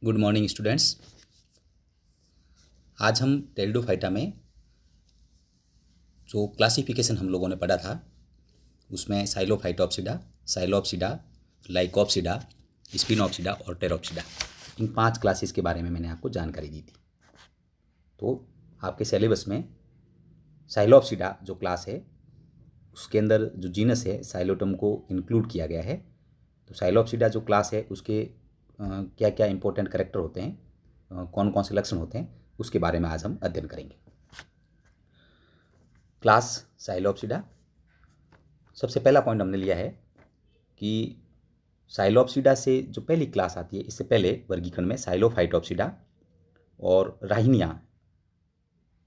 Good morning students. आज हम pteridophyta में जो क्लासिफिकेशन हम लोगों ने पढ़ा था उसमें साइलोफाइटोप्सिडा, साइलोप्सिडा, लाइकोप्सिडा, स्पिनोप्सिडा और टेरोप्सिडा, इन 5 क्लासेस के बारे में मैंने आपको जानकारी दी थी। तो आपके सिलेबस में साइलोप्सिडा जो क्लास है उसके अंदर जो जीनस है साइलोटम को इंक्लूड किया गया है। तो साइलोप्सिडा जो क्लास है उसके क्या क्या इंपॉर्टेंट कैरेक्टर होते हैं, कौन कौन से लक्षण होते हैं, उसके बारे में आज हम अध्ययन करेंगे। क्लास साइलोप्सिडा, सबसे पहला पॉइंट हमने लिया है कि साइलोप्सिडा से जो पहली क्लास आती है, इससे पहले वर्गीकरण में साइलोफाइटोप्सिडा और राहिनिया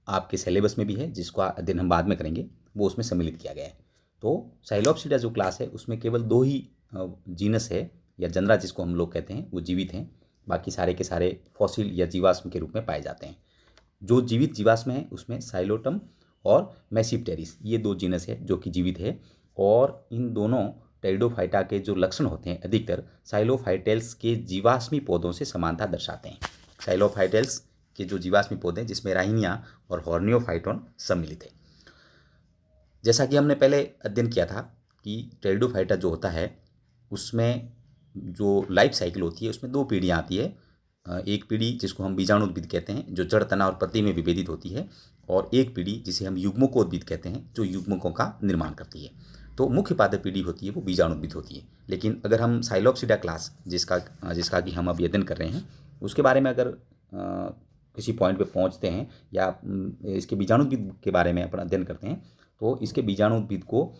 आपके सिलेबस में भी है, जिसका अध्ययन हम बाद में करेंगे, वो उसमें सम्मिलित किया गया है। तो साइलोप्सिडा जो क्लास है उसमें केवल 2 ही जीनस है या जनरा जिसको हम लोग कहते हैं वो जीवित हैं, बाकी सारे के सारे फॉसिल या जीवाश्म के रूप में पाए जाते हैं। जो जीवित जीवाश्म है उसमें साइलोटम और मैसिप्टेरिस, ये 2 जीनस है जो कि जीवित है। और इन दोनों टेरिडोफाइटा के जो लक्षण होते हैं अधिकतर साइलोफाइटेल्स के जीवाश्मी पौधों से समानता दर्शाते हैं। साइलोफाइटेल्स के जो जीवाश्मी पौधे जिसमें राहिनिया और हॉर्नियोफाइटोन सम्मिलित है। जैसा कि हमने पहले अध्ययन किया था कि टेरिडोफाइटा जो होता है उसमें जो लाइफ साइकिल होती है उसमें 2 पीढ़ियाँ आती है। एक पीढ़ी जिसको हम बीजाणुउद्भिद कहते हैं जो जड़, तना और पत्ती में विभेदित होती है, और एक पीढ़ी जिसे हम युग्मकोद्भिद कहते हैं जो युग्मकों का निर्माण करती है। तो मुख्य पादप पीढ़ी होती है वो बीजाणुउद्भिद होती है। लेकिन अगर हम साइलोप्सिडा क्लास जिसका कि हम अब अध्ययन कर रहे हैं उसके बारे में अगर किसी पॉइंट पे पहुंचते हैं या इसके बीजाणुउद्भिद के बारे में अपन अध्ययन करते हैं तो इसके बीजाणुउद्भिद को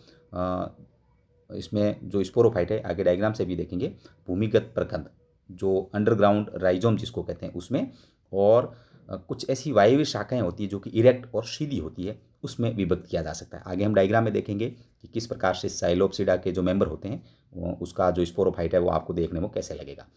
इसमें जो स्पोरोफाइट है, आगे डायग्राम से भी देखेंगे, भूमिगत प्रकंद जो अंडरग्राउंड राइजोम जिसको कहते हैं उसमें, और कुछ ऐसी वायवीय शाखाएं होती है जो कि इरेक्ट और सीधी होती है, उसमें विभक्त किया जा सकता है। आगे हम डायग्राम में देखेंगे कि किस प्रकार से साइलोप्सिडा के जो मेंबर होते हैं उसका जो स्पोरोफाइट है वो आपको देखने में कैसे लगेगा।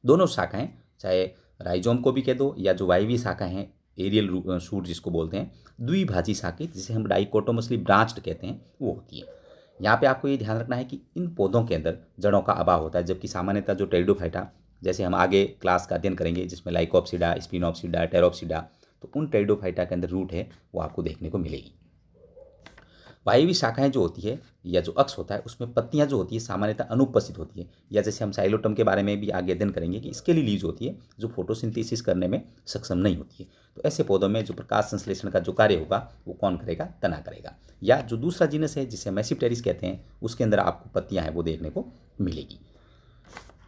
दोनों शाखाएं, चाहे राइजोम को भी कह दो या जो वायवीय शाखाएं हैं एरियल शूट जिसको बोलते हैं, द्विभाजी शाखाएं जिसे हम डाइकोटोमसली ब्रांच्ड कहते हैं वो होती है। यहाँ पे आपको ये ध्यान रखना है कि इन पौधों के अंदर जड़ों का अभाव होता है, जबकि सामान्यतः जो टेरिडोफाइटा, जैसे हम आगे क्लास का अध्ययन करेंगे जिसमें लाइकोप्सिडा, स्पिनोप्सिडा, टेरोप्सिडा, तो उन टेरिडोफाइटा के अंदर रूट है वो आपको देखने को मिलेगी। वायवीय शाखाएं जो होती है या जो अक्ष होता है उसमें पत्तियां जो होती है सामान्यतः अनुपस्थित होती है, या जैसे हम साइलोटम के बारे में भी आगे अध्ययन करेंगे कि स्केली लीव्स होती है जो फोटोसिंथेसिस करने में सक्षम नहीं होती है। तो ऐसे पौधों में जो प्रकाश संश्लेषण का जो कार्य होगा वो कौन करेगा? तना करेगा। या जो दूसरा जीनस है जिसे मैसिप्टेरिस कहते हैं उसके अंदर आपको पत्तियां हैं वो देखने को मिलेगी।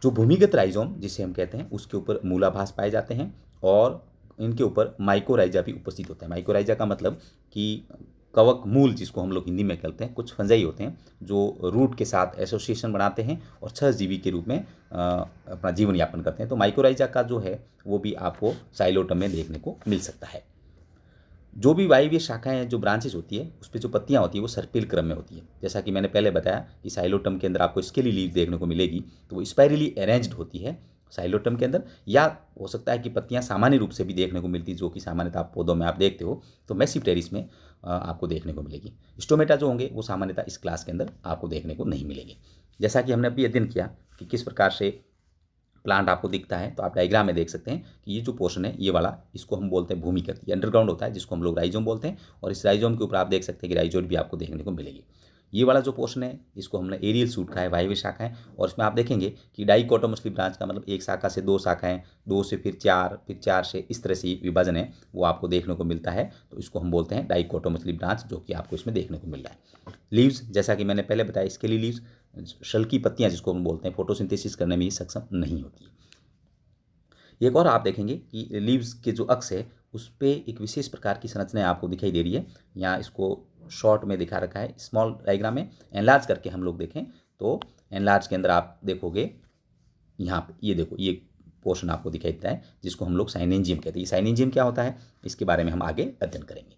जो भूमिगत राइजोम जिसे हम कहते हैं उसके ऊपर मूलाभास पाए जाते हैं, और इनके ऊपर माइकोराइजा भी उपस्थित होता है। माइकोराइजा का मतलब कि कवक मूल जिसको हम लोग हिंदी में कहते हैं, कुछ फंजाई होते हैं जो रूट के साथ एसोसिएशन बनाते हैं और सहजीवी के रूप में अपना जीवन यापन करते हैं। तो माइकोराइजा का जो है वो भी आपको साइलोटम में देखने को मिल सकता है। जो भी वायवीय शाखाएं जो ब्रांचेस होती है उस पर जो पत्तियां होती है वो सर्पिल क्रम में होती है। जैसा कि मैंने पहले बताया कि साइलोटम के अंदर आपको स्केली लीव देखने को मिलेगी, तो वो स्पाइरली अरेंज्ड होती है साइलोटम के अंदर, या हो सकता है कि पत्तियां सामान्य रूप से भी देखने को मिलती है जो कि सामान्यतः पौधों में आप देखते हो तो मैसिप्टेरिस में आपको देखने को मिलेगी। स्टोमेटा जो होंगे वो सामान्यतः इस क्लास के अंदर आपको देखने को नहीं मिलेंगे। जैसा कि हमने अभी अध्ययन किया कि किस प्रकार से प्लांट आपको दिखता है, तो आप डायग्राम में देख सकते हैं कि ये जो पोर्शन है ये वाला, इसको हम बोलते हैं भूमिगत, ये अंडरग्राउंड होता है जिसको हम लोग राइजोम बोलते हैं, और इस राइजोम के ऊपर आप देख सकते हैं कि राइजोइड भी आपको देखने को मिलेगी। ये वाला जो पोर्शन है इसको हमने एरियल सूट कहा है, वायवीय शाखा है, और इसमें आप देखेंगे कि डाइकोटोमसली ब्रांच का मतलब एक शाखा से 2 शाखाएं, 2 से फिर 4, फिर 4 से इस तरह से विभाजन है वो आपको देखने को मिलता है। तो इसको हम बोलते हैं डाइकोटोमसली ब्रांच, जो कि आपको इसमें देखने को मिल रहा है। लीव्स, जैसा कि मैंने पहले बताया, इसके लिए लीव्स शल की पत्तियां जिसको हम बोलते हैं फोटोसिंथेसिस करने में ही सक्षम नहीं होती है। एक और आप देखेंगे कि लीव्स के जो अक्ष है उस पर एक विशेष प्रकार की संरचना आपको दिखाई दे रही है। यहाँ इसको शॉर्ट में दिखा रखा है, स्मॉल डायग्राम में। एनलार्ज करके हम लोग देखें तो एनलार्ज के अंदर आप देखोगे यहाँ पे, ये देखो, ये पोर्शन आपको दिखाई देता है जिसको हम लोग साइनेंजियम कहते हैं। साइनेंजियम क्या होता है इसके बारे में हम आगे अध्ययन करेंगे।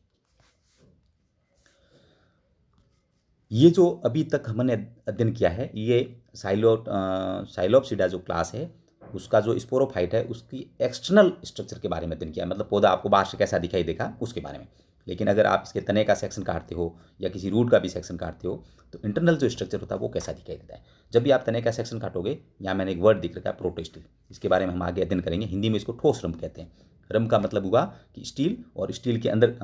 ये जो अभी तक हमने अध्ययन किया है ये साइलोप्सिडा जो क्लास है उसका जो स्पोरोफाइट है उसकी एक्सटर्नल स्ट्रक्चर के बारे में अध्ययन किया, मतलब पौधा आपको बाहर से कैसा दिखाई देगा उसके बारे में। लेकिन अगर आप इसके तने का सेक्शन काटते हो या किसी रूट का भी सेक्शन काटते हो तो इंटरनल जो स्ट्रक्चर होता है वो कैसा दिखाई देता है। जब भी आप तने का सेक्शन काटोगे, यहाँ मैंने एक वर्ड दिख रखा है प्रोटोस्टिल, इसके बारे में हम आगे अध्ययन करेंगे। हिंदी में इसको ठोस रंभ कहते हैं। रंभ का मतलब हुआ कि स्टील, और स्टील के अंदर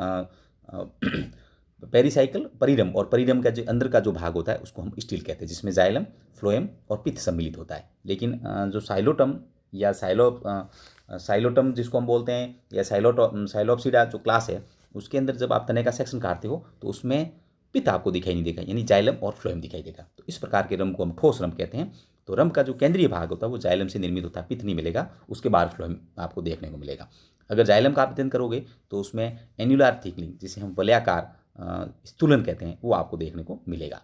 पेरिसाइकिल, परिरम, और परिरम का जो अंदर का जो भाग होता है उसको हम स्टील कहते हैं, जिसमें जाइलम, फ्लोएम और पित्त सम्मिलित होता है। लेकिन जो साइलोटम या साइलोटम जिसको हम बोलते हैं, या साइलोप्सिडा जो क्लास है, उसके अंदर जब आप तने का सेक्शन काटते हो तो उसमें पित्त आपको दिखाई नहीं देगा, यानी जाइलम और फ्लोएम दिखाई देगा। तो इस प्रकार के रंभ को हम ठोस रंभ कहते हैं। तो रंभ का जो केंद्रीय भाग होता है वो जाइलम से निर्मित होता है, पित्त नहीं मिलेगा, उसके बाद फ्लोएम आपको देखने को मिलेगा। अगर जाइलम का आप अध्ययन करोगे तो उसमें एन्युलर थिकनिंग, जिसे हम वलयाकार स्थूलन कहते हैं, वो आपको देखने को मिलेगा।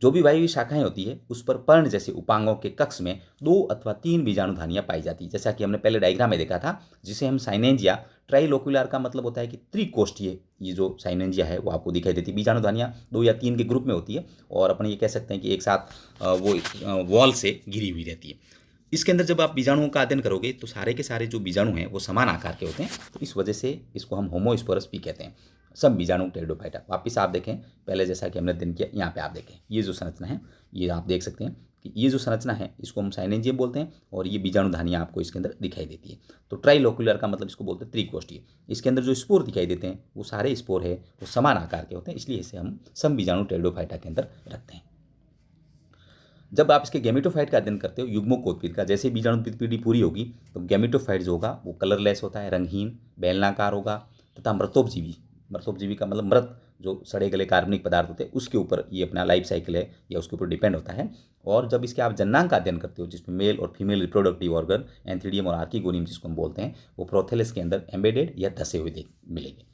जो भी वायवीय शाखाएं होती है उस पर पर्ण जैसे उपांगों के कक्ष में 2 अथवा 3 बीजाणुधानियां पाई जाती है, जैसा कि हमने पहले डायग्राम में देखा था, जिसे हम साइनेंजिया, ट्राइलोक्युलर का मतलब होता है कि त्रिकोष्ठीय, ये जो साइनेंजिया है वो आपको दिखाई देती है। बीजाणुधानियां 2 या 3 के ग्रुप में होती है और अपन ये कह सकते हैं कि एक साथ वो वॉल से घिरी हुई रहती है। इसके अंदर जब आप बीजाणुओं का अध्ययन करोगे तो सारे के सारे जो बीजाणु हैं वो समान आकार के होते हैं, तो इस वजह से इसको हम होमोस्पोरस भी कहते हैं। सब बीजाणु टेरिडोफाइटा। वापिस आप देखें, पहले जैसा कि हमने अध्ययन किया, यहाँ पे आप देखें ये जो संरचना है, ये आप देख सकते हैं कि ये जो संरचना है इसको हम साइनेंजियम बोलते हैं, और ये बीजाणुधानियाँ आपको इसके अंदर दिखाई देती है। तो ट्राइलोक्युलर का मतलब इसको बोलते हैं त्रिकोष्ठीय। इसके अंदर जो स्पोर दिखाई देते हैं वो सारे स्पोर है वो समान आकार के होते हैं, इसलिए इसे हम सम बीजाणु टेरिडोफाइटा के अंदर रखते हैं। जब आप इसके गैमेटोफाइट का अध्ययन करते हो, युग्मकोद्भिद का, जैसे बीजाणुद्भिद पीढ़ी पूरी होगी तो गैमेटोफाइट जो होगा वो कलरलेस होता है, रंगहीन, बेलनाकार होगा, तथा मृतोपजीवी का मतलब मृत, जो सड़े गले कार्बनिक पदार्थ होते हैं उसके ऊपर ये अपना लाइफ साइकिल है या उसके ऊपर डिपेंड होता है। और जब इसके आप जननांग का अध्ययन करते हो, जिसमें मेल और फीमेल रिप्रोडक्टिव ऑर्गन, एंथ्रीडियम और आर्किगोनियम जिसको हम बोलते हैं, वो प्रोथेलस के अंदर एम्बेडेड या धसे हुए मिलेंगे।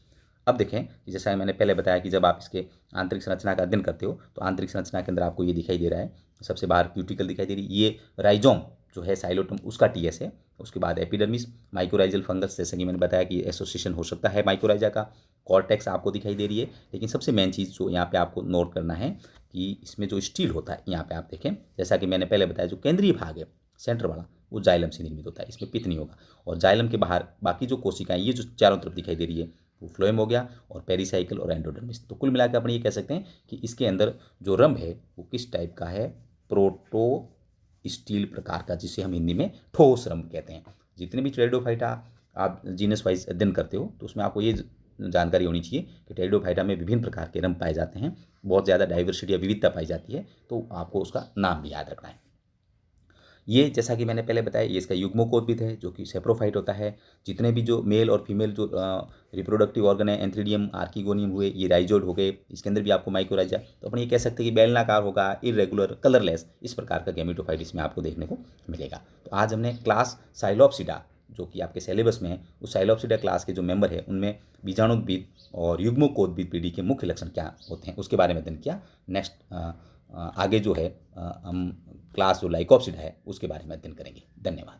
अब देखें कि जैसा मैंने पहले बताया कि जब आप इसके आंतरिक संरचना का अध्ययन करते हो तो आंतरिक संरचना के अंदर आपको ये दिखाई दे रहा है, सबसे बाहर क्यूटिकल दिखाई दे रही है, ये राइजोम जो है साइलोटम उसका टीएस है। उसके बाद एपिडर्मिस, माइकोराइजल फंगस, जैसे कि मैंने बताया कि एसोसिएशन हो सकता है माइकोराइजा का, कॉर्टेक्स आपको दिखाई दे रही है। लेकिन सबसे मेन चीज़ जो यहाँ पे आपको नोट करना है कि इसमें जो स्टील होता है, यहाँ पे आप देखें, जैसा कि मैंने पहले बताया, जो केंद्रीय भाग है सेंटर वाला वो जाइलम से निर्मित होता है, इसमें पित्त नहीं होगा। और जाइलम के बाहर बाकी जो कोशिकाएं, ये जो चारों तरफ दिखाई दे रही है, वो फ्लोएम हो गया, और पेरिसाइकिल और एंडोडर्मिस। तो कुल मिलाकर अपन ये कह सकते हैं कि इसके अंदर जो रंभ है वो किस टाइप का है, प्रोटो स्टील प्रकार का, जिसे हम हिंदी में ठोस रंभ कहते हैं। जितने भी टेरिडोफाइटा आप जीनस वाइज अध्ययन करते हो तो उसमें आपको ये जानकारी होनी चाहिए कि टेरिडोफाइटा में विभिन्न प्रकार के रंभ पाए जाते हैं, बहुत ज़्यादा डाइवर्सिटी या विविधता पाई जाती है, तो आपको उसका नाम भी याद रखना है। ये जैसा कि मैंने पहले बताया, ये इसका युग्मकोद्भिद है जो कि सेप्रोफाइट होता है। जितने भी जो मेल और फीमेल जो रिप्रोडक्टिव ऑर्गन है, एंथ्रीडियम, आर्किगोनियम हुए, ये राइजोइड हो गए, इसके अंदर भी आपको माइकोराइजा, तो अपन ये कह सकते हैं कि बेलनाकार होगा, इरेगुलर, कलरलेस, इस प्रकार का गैमेटोफाइट इसमें आपको देखने को मिलेगा। तो आज हमने क्लास साइलोप्सिडा, जो कि आपके सिलेबस में है, उस साइलोप्सिडा क्लास के जो मेंबर है उनमें बीजाणुद्भिद और युग्मकोद्भिद पीढ़ी के मुख्य लक्षण क्या होते हैं उसके बारे में अध्ययन किया। नेक्स्ट आगे जो है हम क्लास जो लाइकोप्सिडा है उसके बारे में अध्ययन करेंगे। धन्यवाद।